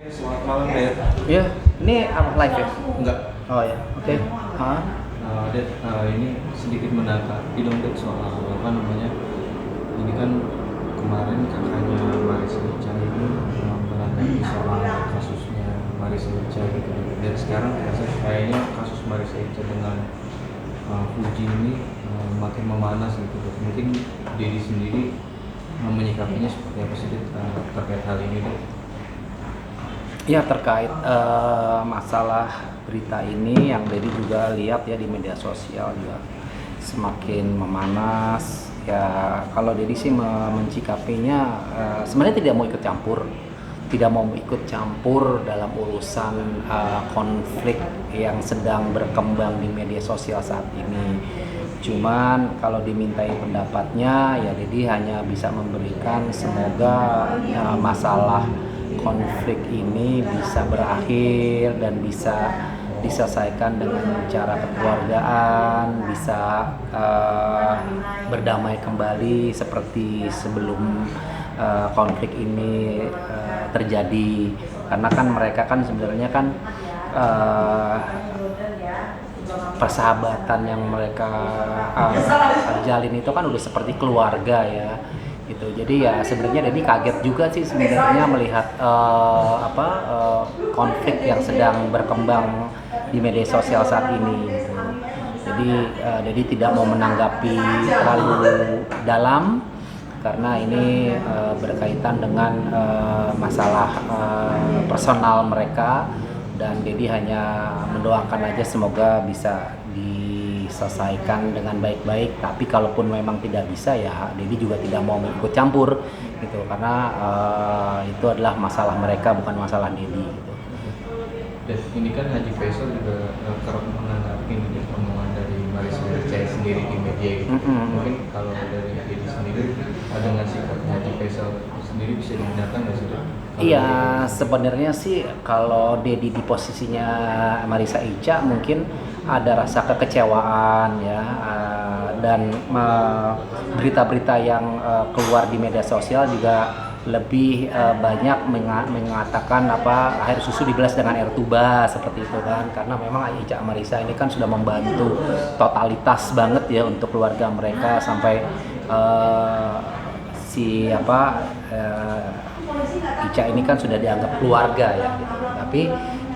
Selamat malam, Ded. Iya, ini apa live ya? Enggak, Oh ya, oke. Hah? Ded, ini sedikit menanggapi dong, Ded, soal apa namanya. Ini kan kemarin kakaknya Marisa Ica ini menanggapi soal kasusnya Marisa Ica gitu. Dan sekarang kayaknya kasus Marisa Ica dengan Fuji ini makin memanas gitu, Ded. Mungkin Dedi sendiri menyikapinya seperti apa sih, Ded, terkait hal ini, Ded? Ya terkait masalah berita ini yang Dedi juga lihat ya di media sosial juga semakin memanas. Ya kalau Dedi sih mencikapinya sebenarnya tidak mau ikut campur, tidak mau ikut campur dalam urusan konflik yang sedang berkembang di media sosial saat ini. Cuman kalau dimintai pendapatnya ya Dedi hanya bisa memberikan semoga masalah konflik ini bisa berakhir dan bisa diselesaikan dengan cara kekeluargaan, bisa berdamai kembali seperti sebelum konflik ini terjadi. Karena kan mereka kan sebenarnya kan persahabatan yang mereka jalin itu kan udah seperti keluarga ya gitu. Jadi ya sebenarnya Dedi kaget juga sih sebenarnya melihat konflik yang sedang berkembang di media sosial saat ini gitu. Jadi Dedi tidak mau menanggapi terlalu dalam karena ini berkaitan dengan masalah personal mereka, dan Dedi hanya mendoakan aja semoga bisa diselesaikan dengan baik-baik. Tapi kalaupun memang tidak bisa ya Dedi juga tidak mau ikut campur gitu, karena itu adalah masalah mereka bukan masalah Dedi gitu. Dan ini kan Haji Faisal juga kerap menanggapi omongan dari Marisa Ica sendiri di media gitu. Mungkin kalau dari Dedi sendiri dengan sikap Haji Faisal sendiri bisa dibenarkan nggak sih? Iya, sebenarnya sih kalau Dedi di posisinya Marisa Ica mungkin ada rasa kekecewaan ya, dan berita-berita yang keluar di media sosial juga lebih banyak mengatakan air susu dibelas dengan air tuba seperti itu kan, karena memang Ica Marisa ini kan sudah membantu totalitas banget ya untuk keluarga mereka sampai Ica ini kan sudah dianggap keluarga ya gitu. Tapi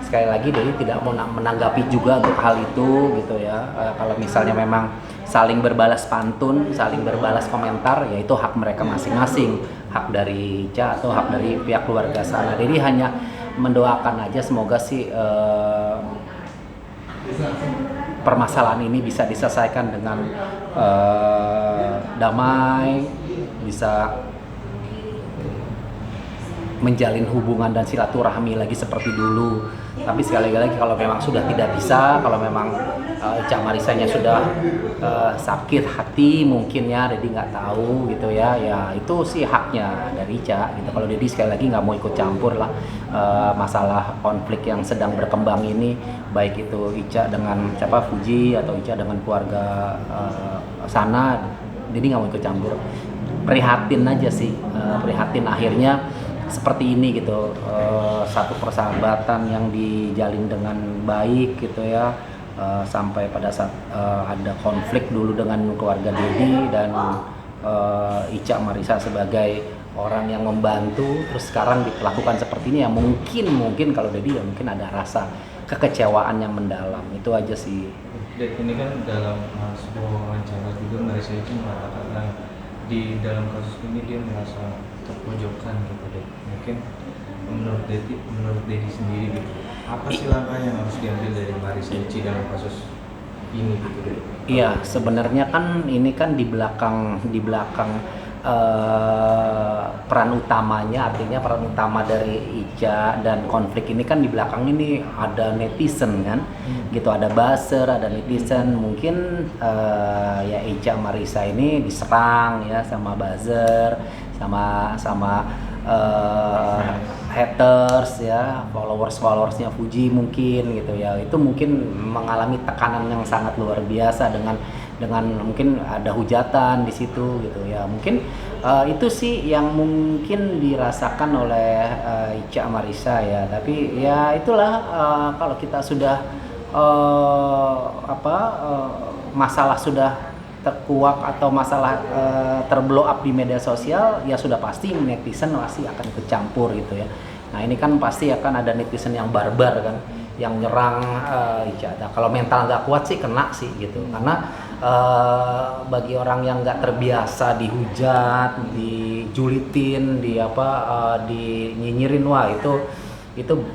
sekali lagi Dedi tidak mau menanggapi juga untuk hal itu gitu ya. Kalau misalnya memang saling berbalas pantun, saling berbalas komentar, ya itu hak mereka masing-masing, hak dari Ica atau hak dari pihak keluarga sana. Dedi hanya mendoakan aja semoga sih permasalahan ini bisa diselesaikan dengan damai, bisa menjalin hubungan dan silaturahmi lagi seperti dulu. Tapi sekali lagi kalau memang sudah tidak bisa, kalau memang Ica Marisanya sudah sakit hati mungkin ya, Dedi nggak tahu gitu ya, ya itu sih haknya dari Ica gitu. Kalau Dedi sekali lagi nggak mau ikut campur lah masalah konflik yang sedang berkembang ini, baik itu Ica dengan Fuji atau Ica dengan keluarga sana, Dedi nggak mau ikut campur. Prihatin aja sih, prihatin akhirnya seperti ini gitu, satu persahabatan yang dijalin dengan baik gitu ya, sampai pada saat ada konflik dulu dengan keluarga Dedi dan Ica Marisa sebagai orang yang membantu, terus sekarang diperlakukan seperti ini ya mungkin kalau Dedi ya mungkin ada rasa kekecewaan yang mendalam, itu aja sih. Dan ini kan dalam sebuah wawancara juga Marisa Ica mengatakan di dalam kasus ini dia merasa terpojokan gitu deh. Mungkin menurut Dedi sendiri gitu, apa sih langkah yang harus diambil dari Marisa Ica dalam kasus ini gitu deh? Iya, sebenarnya kan ini kan di belakang peran utamanya, artinya peran utama dari Ica dan konflik ini kan di belakang ini ada netizen kan, gitu, ada buzzer, ada netizen. Mungkin ya Ica Marisa ini diserang ya sama buzzer, sama haters ya, followersnya Fuji mungkin gitu ya, itu mungkin mengalami tekanan yang sangat luar biasa dengan mungkin ada hujatan di situ gitu ya. Mungkin itu sih yang mungkin dirasakan oleh Ica Marissa ya. Tapi ya itulah, kalau kita sudah masalah sudah terkuak atau masalah terblow up di media sosial, ya sudah pasti netizen pasti akan ikut campur gitu ya. Nah ini kan pasti akan ada netizen yang barbar kan, yang nyerang Ica. Nah, kalau mental nggak kuat sih kena sih gitu, karena bagi orang yang nggak terbiasa dihujat, dijulitin, dinyinyirin, wah itu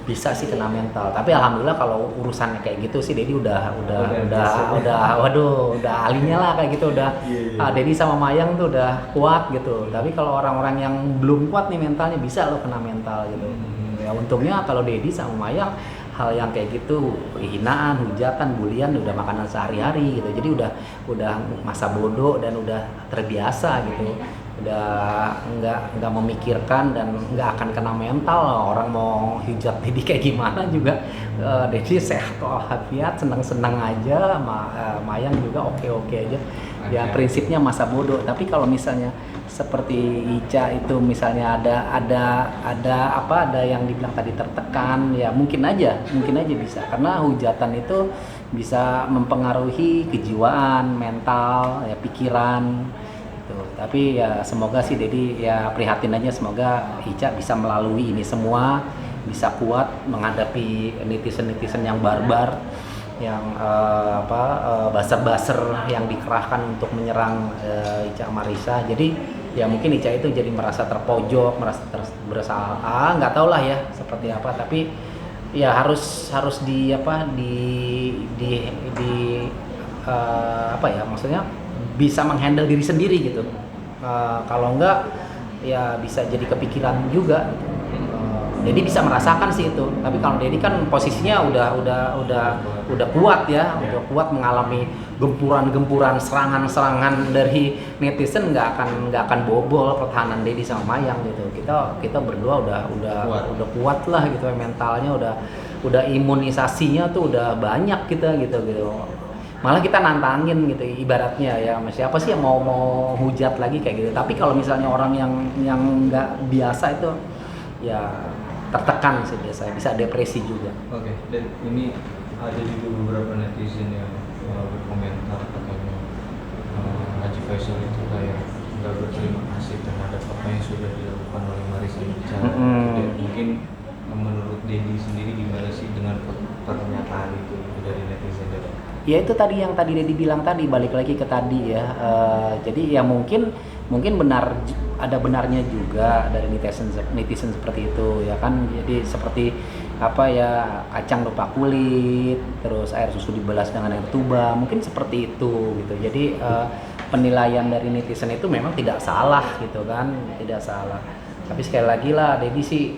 bisa sih kena mental. Tapi alhamdulillah kalau urusannya kayak gitu sih Dedi udah ahlinya lah kayak gitu, udah Dedi sama Mayang tuh udah kuat gitu. Tapi kalau orang-orang yang belum kuat nih mentalnya, bisa lo kena mental gitu. Ya untungnya kalau Dedi sama Mayang hal yang kayak gitu, hinaan, hujatan, bulian udah makanan sehari-hari gitu. Jadi udah masa bodoh dan udah terbiasa gitu. Udah nggak memikirkan dan nggak akan kena mental. Orang mau hujat Dedi kayak gimana juga, Dedi sehat walafiat, senang-senang aja, Mayang juga oke-oke aja. Ya prinsipnya masa bodoh. Tapi kalau misalnya seperti Ica itu misalnya ada yang dibilang tadi tertekan, ya mungkin aja bisa, karena hujatan itu bisa mempengaruhi kejiwaan, mental, ya pikiran. Tapi ya semoga sih Dedi ya prihatin aja, semoga Ica bisa melalui ini semua, bisa kuat menghadapi netizen yang barbar, yang buzzer yang dikerahkan untuk menyerang Ica Marissa. Jadi ya mungkin Ica itu jadi merasa terpojok, merasa bersalah, nggak tahu lah ya seperti apa. Tapi ya harus maksudnya bisa menghandle diri sendiri gitu. Kalau enggak ya bisa jadi kepikiran juga. Jadi bisa merasakan sih itu. Tapi kalau Dedi kan posisinya udah kuat ya, udah kuat mengalami gempuran serangan dari netizen, nggak akan bobol pertahanan Dedi sama Mayang gitu. Kita berdua udah kuat lah gitu, mentalnya udah imunisasinya tuh udah banyak kita gitu. Malah kita nantangin gitu ibaratnya ya, siapa sih yang mau hujat lagi kayak gitu. Tapi kalau misalnya orang yang nggak biasa itu ya tertekan sih biasanya, bisa depresi juga. Oke. Dan ini ada juga beberapa netizen yang berkomentar katanya Haji Faisal itu kayak nggak berterima kasih terhadap apa yang sudah dilakukan oleh Marissa Ica. Mungkin menurut Dedi sendiri gimana sih dengan pernyataan itu dari netizen? Ya itu tadi yang tadi Dedi bilang tadi, balik lagi ke tadi ya. Jadi ya mungkin benar, ada benarnya juga dari netizen seperti itu ya kan. Jadi seperti kacang lupa kulit, terus air susu dibalas dengan air tuba, mungkin seperti itu gitu. Jadi penilaian dari netizen itu memang tidak salah gitu kan, tidak salah. Tapi sekali lagi lah, Dedi sih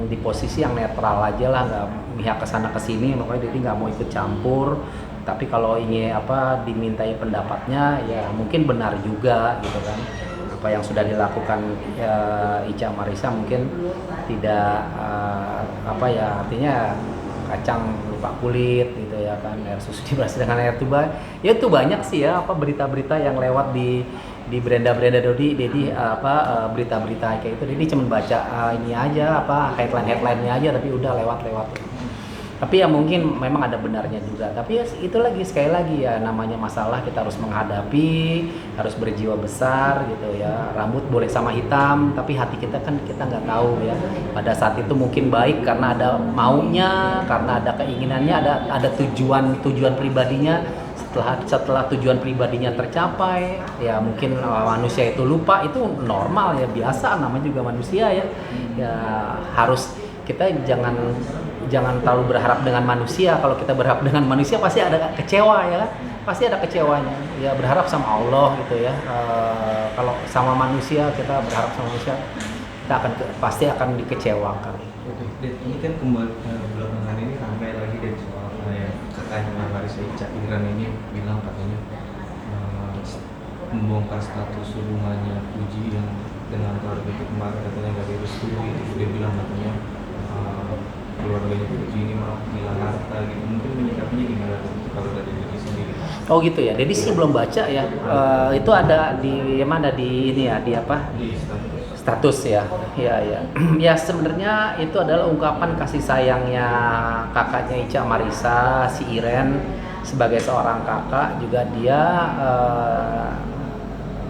di posisi yang netral aja lah, nggak pihak kesana kesini, makanya Dedi nggak mau ikut campur. Tapi kalau ingin dimintai pendapatnya, ya mungkin benar juga gitu kan. Apa yang sudah dilakukan Ica Marissa mungkin tidak artinya kacang lupa kulit gitu ya kan, air susu dibalas dengan air tuba. Ya itu banyak sih ya berita-berita yang lewat di beranda Dedi berita-berita kayak itu. Dedi cuma baca ini aja headline-nya aja, tapi udah lewat. Tapi ya mungkin memang ada benarnya juga. Tapi ya itu lagi, sekali lagi ya, namanya masalah kita harus menghadapi, harus berjiwa besar gitu ya. Rambut boleh sama hitam, tapi hati kita nggak tahu ya. Pada saat itu mungkin baik karena ada maunya, karena ada keinginannya, ada tujuan pribadinya. Setelah tujuan pribadinya tercapai, ya mungkin manusia itu lupa, itu normal ya, biasa, namanya juga manusia ya. Ya harus kita jangan terlalu berharap dengan manusia. Kalau kita berharap dengan manusia pasti ada kecewa ya kan, pasti ada kecewanya ya. Berharap sama Allah gitu ya. Kalau sama manusia, kita berharap sama manusia, kita pasti akan dikecewakan. Oke. Dan ini kan kembali belakangan ini ramai lagi dari soal kakaknya Marissa Ica, Ingran ini bilang katanya membongkar status hubungannya Fuji yang dengan keluarga itu kemarin katanya nggak direstui. Dia bilang katanya keluarganya Puji ini mau hilang harta gitu, mungkin menyikapinya gimana tuh kalau dari diri sendiri? Oh gitu ya. Dedi sih belum baca ya. Itu ada di mana di ini ya, di apa? Di status. Status ya. Ya ya. Ya sebenarnya itu adalah ungkapan kasih sayangnya kakaknya Ica Marisa, si Iren sebagai seorang kakak juga dia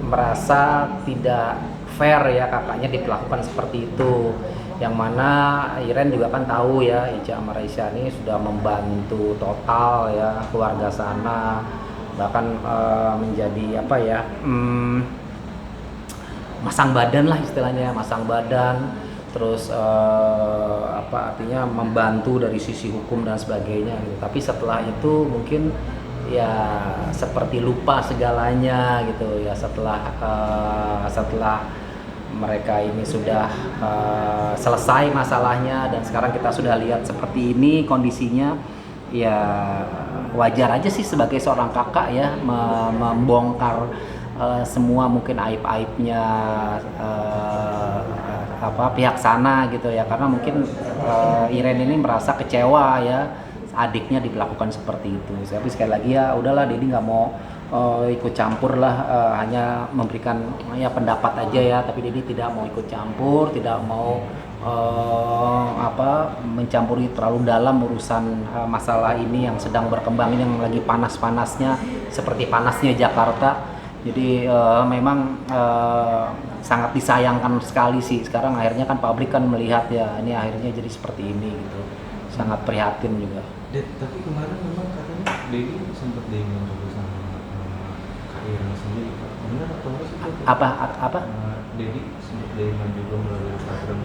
merasa tidak fair ya kakaknya diperlakukan seperti itu. Yang mana Iren juga kan tahu ya Ica Marisa ini sudah membantu total ya keluarga sana, bahkan menjadi apa ya, masang badan lah istilahnya, masang badan, terus apa artinya membantu dari sisi hukum dan sebagainya gitu. Tapi setelah itu mungkin ya seperti lupa segalanya gitu ya, setelah mereka ini sudah selesai masalahnya dan sekarang kita sudah lihat seperti ini kondisinya, ya wajar aja sih sebagai seorang kakak ya membongkar semua mungkin aib-aibnya apa pihak sana gitu ya, karena mungkin Iren ini merasa kecewa ya adiknya diperlakukan seperti itu. Tapi sekali lagi ya udahlah, Dedi nggak mau ikut campur lah, hanya memberikan ya pendapat aja ya, tapi Dedi tidak mau ikut campur, tidak mau apa mencampuri terlalu dalam urusan masalah ini yang sedang berkembang ini, yang lagi panas-panasnya seperti panasnya Jakarta. Jadi memang sangat disayangkan sekali sih sekarang akhirnya kan publik kan melihat ya ini akhirnya jadi seperti ini gitu, sangat prihatin juga. Tapi kemarin memang katanya Dedi sempat demo juga sama Kak Ira sendiri, Pak. Benar atau enggak sih? Apa? Dedi sempat demo juga melalui Instagram.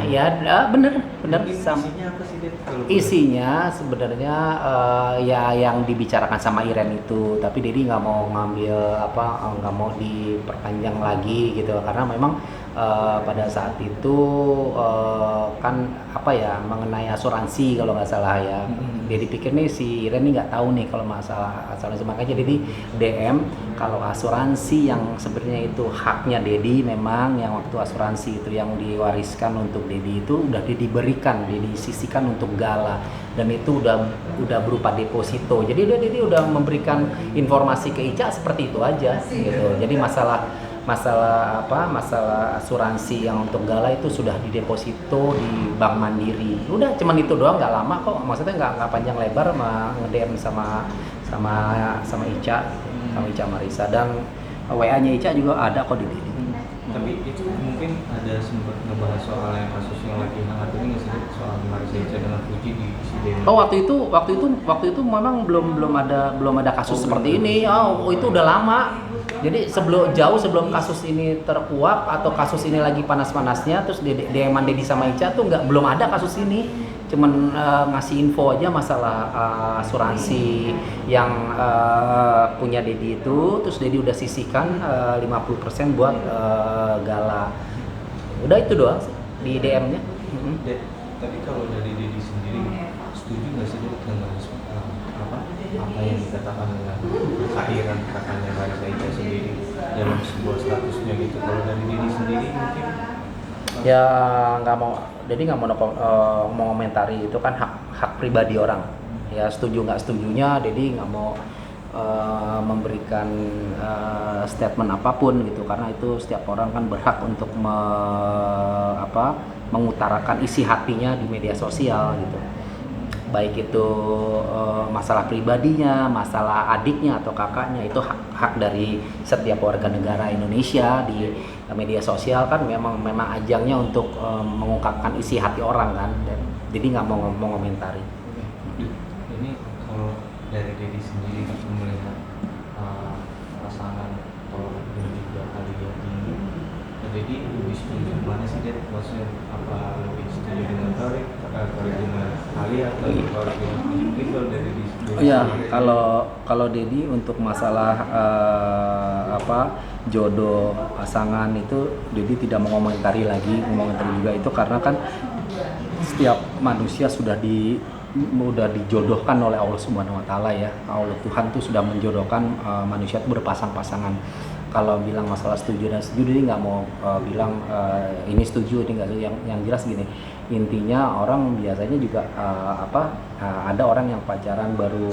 Ya bener Isinya apa sih, Ded? Isinya sebenarnya ya yang dibicarakan sama Iren itu, tapi Dedi nggak mau ngambil apa, nggak mau diperpanjang lagi gitu, karena memang pada saat itu kan apa ya mengenai asuransi kalau nggak salah ya. Dedi pikir nih si Iren ini nggak tahu nih kalau masalah asuransi, makanya Dedi DM kalau asuransi yang sebenarnya itu haknya Dedi, memang yang waktu asuransi itu yang diwariskan untuk Dedi itu udah diberikan, disisihkan untuk Gala, dan itu udah berupa deposito. Jadi Dedi udah memberikan informasi ke Ica seperti itu aja gitu. Jadi masalah asuransi yang untuk Gala itu sudah dideposito di Bank Mandiri. Udah cuman itu doang, nggak lama kok, maksudnya nggak panjang lebar nge-DM sama Ica, sama Ica Marisa, dan WA-nya Ica juga ada kok di sini. Tapi itu mungkin ada sempat ngebahas soal yang kasus yang lagi hangat ini nggak sih, soal Marisa Ica dengan Puji di sidang? Oh waktu itu memang belum ada kasus seperti ini. Oh itu udah lama. Jadi jauh sebelum kasus ini terkuak atau kasus ini lagi panas-panasnya, terus DM-an Dedi sama Ica tuh belum ada kasus ini. Cuman ngasih info aja masalah asuransi yang punya Dedi itu, terus Dedi udah sisihkan 50% buat Gala. Udah itu doang sih di DM-nya. Tapi kalau dari Dedi sendiri setuju nggak sih dengan apa yang dikatakan dengan Kak Iren, kakaknya Marisa Ica sendiri dalam sebuah statusnya gitu? Kalau dari Dedi sendiri mungkin ya Dedi nggak mau komentari, itu kan hak pribadi orang ya, setuju nggak setujunya Dedi nggak mau memberikan statement apapun gitu, karena itu setiap orang kan berhak untuk mengutarakan isi hatinya di media sosial gitu, baik itu masalah pribadinya, masalah adiknya atau kakaknya, itu hak dari setiap warga negara Indonesia. Di media sosial kan memang ajangnya untuk mengungkapkan isi hati orang kan, dan jadi nggak mau komentari. Ini kalau dari Dedi sendiri melihat pasangan atau juga kalian ini, Dedi lebih setuju mana sih, Ded? Maksudnya apa lebih setuju dengan Torik dengan Ali atau Torik dengan Puji? Kalau dari Dedi Ya kalau Dedi untuk masalah jodoh pasangan itu Dedi tidak mengomentari juga itu, karena kan setiap manusia sudah dijodohkan oleh Allah Subhanahu wa taala ya. Allah Tuhan tuh sudah menjodohkan manusia itu berpasang-pasangan. kalau bilang masalah setuju dan setuju, dia nggak mau bilang ini setuju ini nggak setuju. Yang jelas gini, intinya orang biasanya juga ada orang yang pacaran baru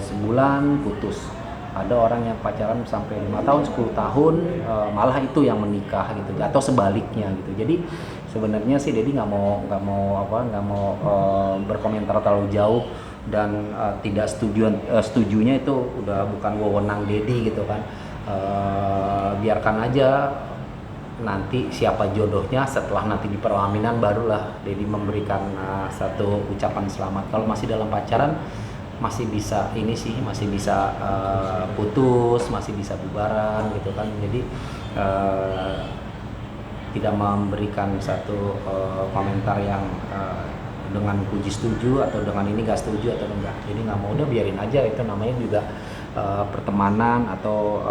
sebulan putus, ada orang yang pacaran sampai 5 tahun 10 tahun malah itu yang menikah gitu, atau sebaliknya gitu. Jadi sebenarnya sih Dedi nggak mau berkomentar terlalu jauh, dan tidak setujunya itu udah bukan wewenang Dedi gitu kan. Biarkan aja nanti siapa jodohnya, setelah nanti di perkawinan barulah Dedi memberikan satu ucapan selamat. Kalau masih dalam pacaran masih bisa masih bisa putus, masih bisa bubaran gitu kan. Jadi tidak memberikan satu komentar yang dengan puji setuju atau dengan ini gak setuju atau enggak. Jadi nggak mau, udah biarin aja, itu namanya juga pertemanan atau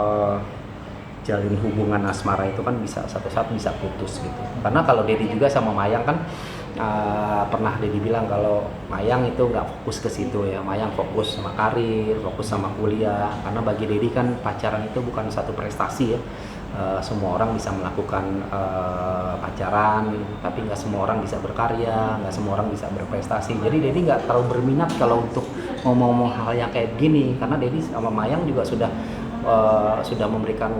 jalin hubungan asmara itu kan bisa satu saat bisa putus gitu. Karena kalau Dedi juga sama Mayang kan pernah Dedi bilang kalau Mayang itu nggak fokus ke situ ya, Mayang fokus sama karir, fokus sama kuliah. Karena bagi Dedi kan pacaran itu bukan satu prestasi ya. Semua orang bisa melakukan pacaran, tapi nggak semua orang bisa berkarya, nggak semua orang bisa berprestasi. Jadi Dedi nggak terlalu berminat kalau untuk ngomong-ngomong hal yang kayak gini, karena Dedi sama Mayang juga sudah memberikan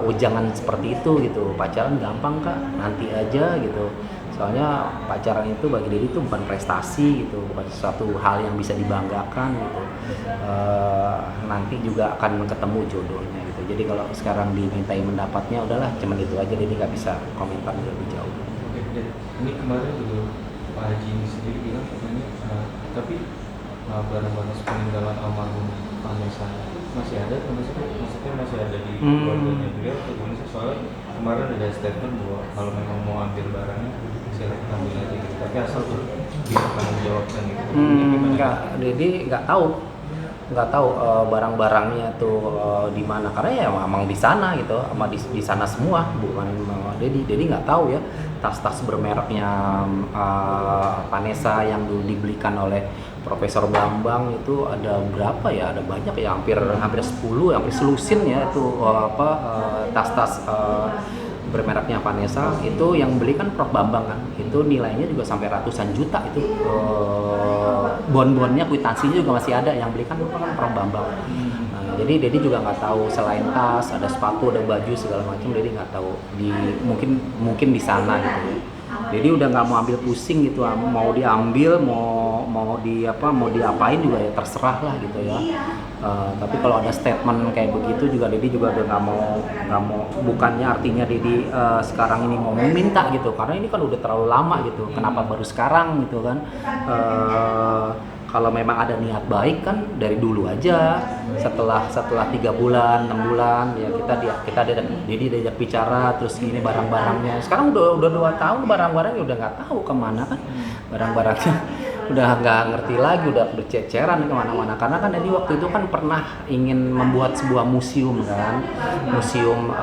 ujangan seperti itu gitu. Pacaran gampang Kak, nanti aja gitu. Soalnya pacaran itu bagi Dedi itu bukan prestasi gitu, bukan sesuatu hal yang bisa dibanggakan gitu. Nanti juga akan ketemu jodohnya gitu. Jadi kalau sekarang dimintai pendapatnya, udahlah cuman itu aja, Dedi nggak bisa komentar lebih jauh. Oke, ini kemarin juga Pak Haji ini sendiri bilang katanya tapi barang-barang peninggalan almarhum Vanessa itu masih ada, maksudnya masih ada di keluarganya beliau atau gimana sih? Soalnya kemarin ada statement bahwa kalau memang mau ambil barangnya silakan ambil aja gitu, tapi asal tuh bisa tanggung jawabkan gitu. Enggak, Dedi nggak tahu barang-barangnya tuh di mana, karena ya memang di sana gitu, sama di sana semua, bukan Dedi nggak tahu ya tas-tas bermereknya Vanessa yang dulu dibelikan oleh Profesor Bambang itu ada berapa ya, ada banyak ya, hampir 10, hampir selusin ya itu tas-tas bermereknya Vanessa itu yang beli kan Prof Bambang kan, itu nilainya juga sampai ratusan juta itu, bon-bonnya kwitansinya juga masih ada, yang beli kan Prof Bambang. Jadi Dedi juga nggak tahu, selain tas ada sepatu, ada baju segala macam, Dedi nggak tahu mungkin di sana gitu ya. Jadi udah nggak mau ambil pusing gitu, mau diambil mau diapain juga ya terserah lah gitu ya. Tapi kalau ada statement kayak begitu juga Dedi juga udah nggak mau, bukannya artinya Dedi sekarang ini mau meminta gitu, karena ini kan udah terlalu lama gitu, kenapa baru sekarang gitu kan. Kalau memang ada niat baik kan dari dulu aja, setelah 3 bulan 6 bulan ya kita Dedi diajak bicara, terus gini barang-barangnya sekarang udah 2 tahun, barang-barangnya udah nggak tahu kemana kan, barang-barangnya udah nggak ngerti lagi, udah berceceran kemana-mana. Karena kan Dedi waktu itu kan pernah ingin membuat sebuah museum kan, museum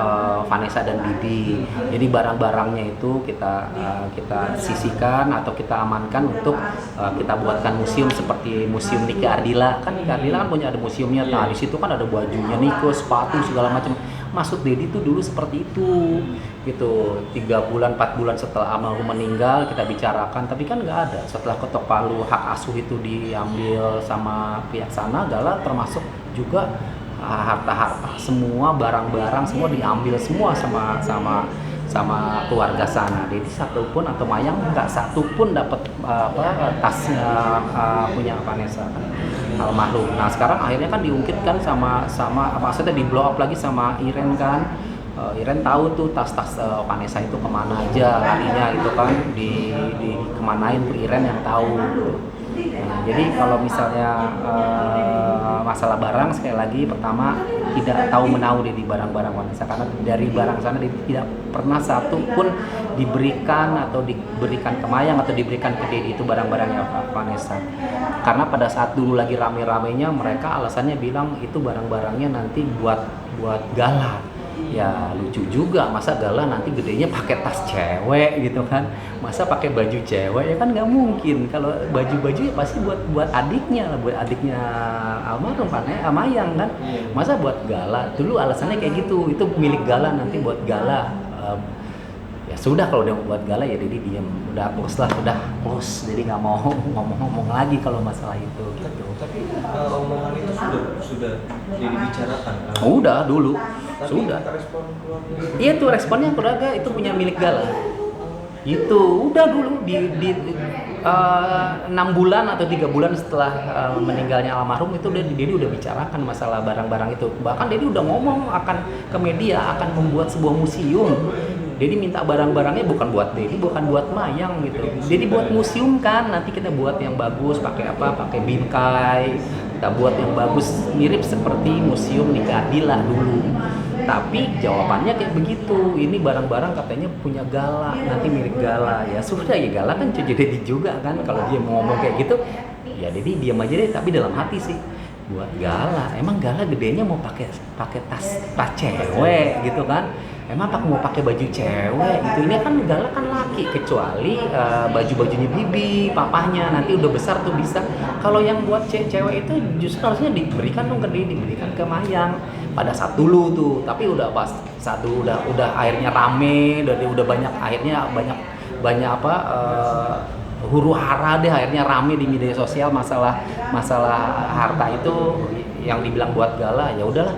Vanessa dan Didi. Jadi barang-barangnya itu kita sisihkan atau kita amankan untuk kita buatkan museum seperti museum Nike Ardila. Kan Nike Ardila kan punya ada museumnya. Nah di situ kan ada bajunya Nike, sepatu segala macam. Maksud Dedi tuh dulu seperti itu gitu. 3 bulan 4 bulan setelah almarhum meninggal kita bicarakan, tapi kan nggak ada. Setelah ketok palu hak asuh itu diambil sama pihak sana, Gala termasuk juga harta-harta semua, barang-barang semua diambil semua sama keluarga sana. Jadi satu pun atau Mayang nggak satu pun dapat tasnya punya Vanessa almarhum. Nah sekarang akhirnya kan diungkitkan sama maksudnya di blow up lagi sama Iren kan. Iren tahu tuh tas-tas Vanessa itu kemana aja larinya gitu kan, di kemanain tuh Iren yang tahu. Nah, jadi kalau misalnya masalah barang, sekali lagi pertama tidak tahu menahu di barang-barang Vanessa, karena dari barang sana tidak pernah satu pun diberikan ke Mayang atau diberikan ke Dedi itu barang-barangnya Vanessa. Karena pada saat dulu lagi rame-ramenya mereka alasannya bilang itu barang-barangnya nanti buat Gala. Ya lucu juga, masa Gala nanti gedenya pakai tas cewek gitu kan, masa pakai baju cewek, ya kan nggak mungkin. Kalau baju-baju ya pasti buat adiknya lah, buat adiknya almarhum Mayang kan, Iya. masa buat Gala. Dulu alasannya kayak gitu, itu milik Gala, nanti buat Gala. Ya sudah, kalau udah buat Gala ya jadi diam, udah close lah, udah close, jadi nggak mau ngomong-ngomong lagi kalau masalah itu gitu. Tapi omongan itu sudah jadi bicarakan. Udah dulu, Tapi sudah. respon keluarga. Iya tuh responnya keluarga itu punya milik Gala. Itu udah dulu di 6 bulan atau 3 bulan setelah meninggalnya almarhum itu Dedi udah bicarakan masalah barang-barang itu. Bahkan Dedi udah ngomong akan ke media akan membuat sebuah museum. Dedi minta barang-barangnya bukan buat Dedi, bukan buat Mayang gitu. Dedi buat museum kan, nanti kita buat yang bagus, pakai apa? Pakai bingkai. Kita buat yang bagus mirip seperti museum nikah Adila dulu. Tapi jawabannya kayak begitu, ini barang-barang katanya punya Gala, nanti milik Gala. Ya sudah, ya Gala kan cucu Dedi juga kan, kalau dia mau ngomong kayak gitu ya Dedi diam aja deh, tapi dalam hati sih buat Gala. Emang Gala gedenya mau pakai tas cewek gitu kan, emang mau pakai baju cewek gitu. Ini kan Gala kan laki, kecuali baju-bajunya bibi papahnya nanti udah besar tuh bisa. Kalau yang buat cewek itu justru harusnya diberikan dong ke dia, diberikan ke Mayang pada saat dulu tuh. Tapi udah pas satu udah akhirnya rame, udah banyak, akhirnya banyak apa huru hara deh, akhirnya rame di media sosial masalah harta itu yang dibilang buat Gala. Ya udahlah,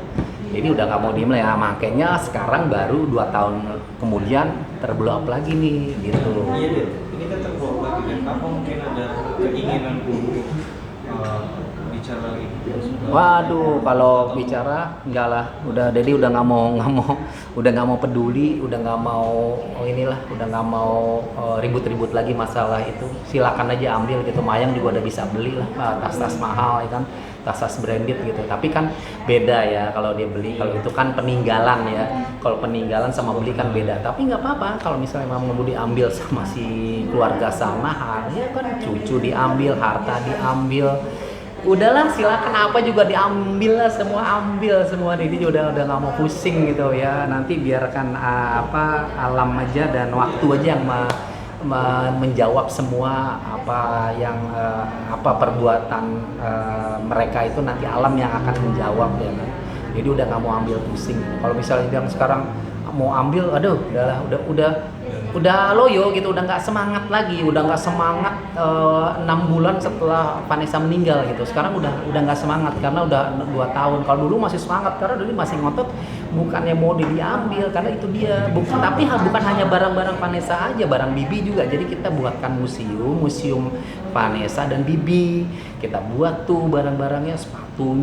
jadi udah nggak mau diem lah ya, makanya sekarang baru 2 tahun kemudian terblow up lagi nih gitu. Iya deh, ini kan terbawa lagi dan apa mungkin ada keinginan untuk bicara lagi. Waduh, kalau bicara enggak lah, udah Dedi udah nggak mau peduli, udah nggak mau udah nggak mau ribut-ribut lagi masalah itu. Silakan aja ambil gitu, Mayang juga udah bisa beli lah tas-tas mahal ya kan, tas-tas branded gitu. Tapi kan beda ya kalau dia beli, kalau itu kan peninggalan ya. Kalau peninggalan sama beli kan beda. Tapi nggak apa-apa kalau misalnya memang mau diambil sama si keluarga sana, ya kan cucu diambil, harta diambil. Udahlah, silakan apa juga diambil lah, semua ambil semua. Dedi udah nggak mau pusing gitu ya, nanti biarkan alam aja dan waktu aja yang menjawab semua apa yang perbuatan mereka itu, nanti alam yang akan menjawab ya kan. Jadi udah nggak mau ambil pusing. Kalau misalnya dia sekarang mau ambil, aduh udah loyo gitu, udah nggak semangat lagi, udah nggak semangat 6 bulan setelah Vanessa meninggal gitu. Sekarang udah nggak semangat karena udah 2 tahun. Kalau dulu masih semangat karena dulu masih ngotot, bukannya mau diambil karena itu dia. Tapi bukan hanya barang-barang Vanessa aja, barang Bibi juga. Jadi kita buatkan museum Vanessa dan Bibi. Kita buat tuh barang-barangnya, sepatu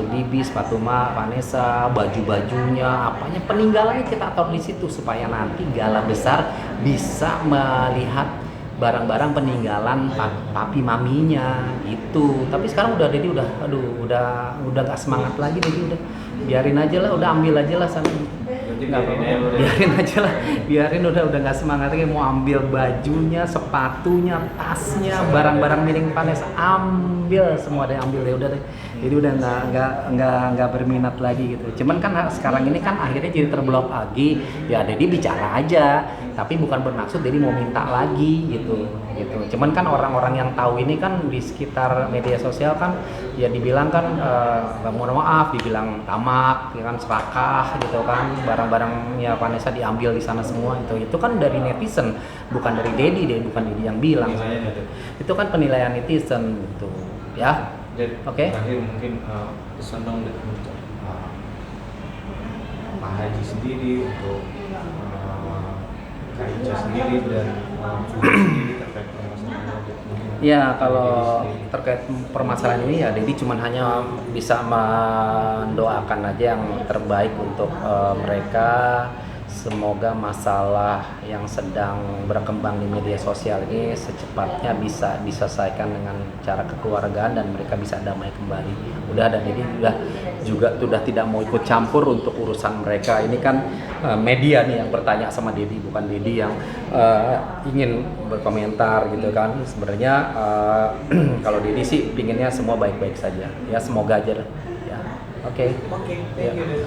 Bibi, sepatu Vanessa, baju-bajunya, apanya peninggalannya kita taruh di situ supaya nanti Gala besar bisa melihat barang-barang peninggalan papi maminya gitu. Tapi sekarang udah Dedi udah nggak semangat lagi. Dedi udah biarin aja lah, udah ambil aja lah sana. Biarin aja lah, biarin udah nggak semangat lagi, mau ambil bajunya, sepatunya, tasnya, barang-barang milik Vanessa, ambil semua deh, ambil ya udah deh. Jadi udah nggak berminat lagi gitu. Cuman kan sekarang ini kan akhirnya jadi terblok lagi. Ya Dedi bicara aja, tapi bukan bermaksud Dedi mau minta lagi gitu. Cuman kan orang-orang yang tahu ini kan di sekitar media sosial kan ya dibilang kan mohon maaf, dibilang tamak, ya kan serakah gitu kan, barang-barangnya Vanessa diambil di sana semua. Itu kan dari netizen, bukan dari Dedi deh, bukan Dedi yang bilang gitu. Itu kan penilaian netizen gitu ya. Oke. Terakhir mungkin pesan dong untuk Pak Haji sendiri, untuk Kak Ica sendiri dan sendiri terkait permasalahan ini. Ya, kalau terkait permasalahan ini ya Dedi cuma hanya bisa mendoakan aja yang terbaik untuk mereka. Semoga masalah yang sedang berkembang di media sosial ini secepatnya bisa diselesaikan dengan cara kekeluargaan dan mereka bisa damai kembali. Udah, dan Dedi juga sudah tidak mau ikut campur untuk urusan mereka. Ini kan media nih yang bertanya sama Dedi, bukan Dedi yang ingin berkomentar gitu kan. Sebenarnya kalau Dedi sih pinginnya semua baik-baik saja. Ya semoga aja. Ya. Oke. Thank you.